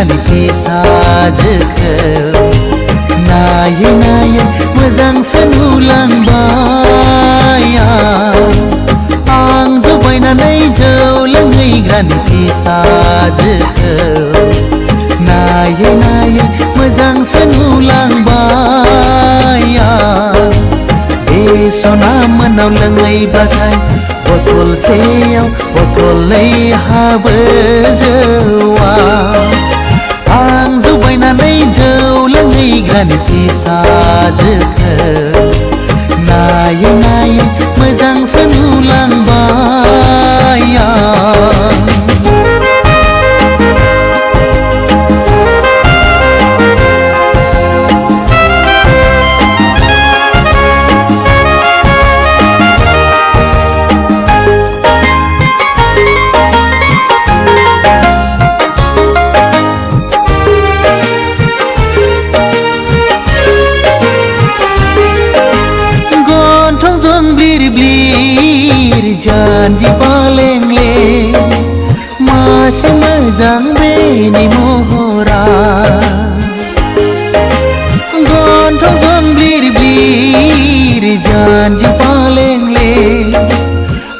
गानि फिसाजोखौ नायै नायै मोजांसो नुलांबाय आं जौ बायनानै जौ लोंहैग्रानि फिसाजोखौ नायै नायै मोजांसो नुलांबाय बे सना मोनाव लोंहैबाथाय बथलसेयाव बथलनै हाबो जौआ आं जौ बायनानै जौ लोंहैग्रानि फिसाजोखौ नायै नायै मोजांसो नुलांबाय janji palengले masih मोजां बेनि महरा गन्थं जंब्लिर ब्लिर janji palengले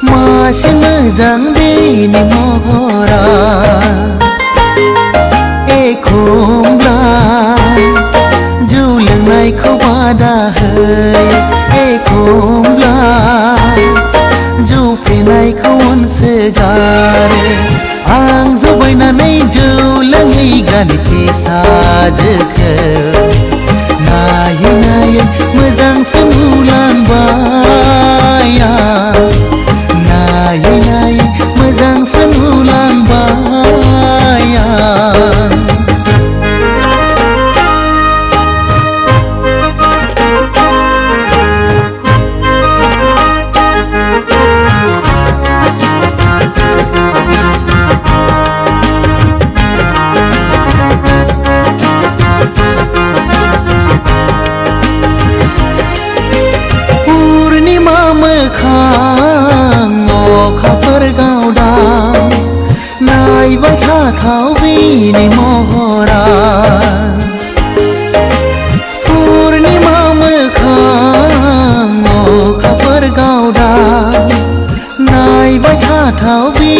masih मोजां बेनि महरा एखमब्ला जौ लोंनायखौ बादा होयो एखमब्ला जौ फेनायखौ अनसोगारो आं जौ बायनानै जौ लोंहैग्रानि फिसाजोखौ नायै नायै मोजांसो नुलांबाय नायै नायै मोजांसो नुलांबाय अखाफोर गावदां नायबाय थाथाव बेनि महरा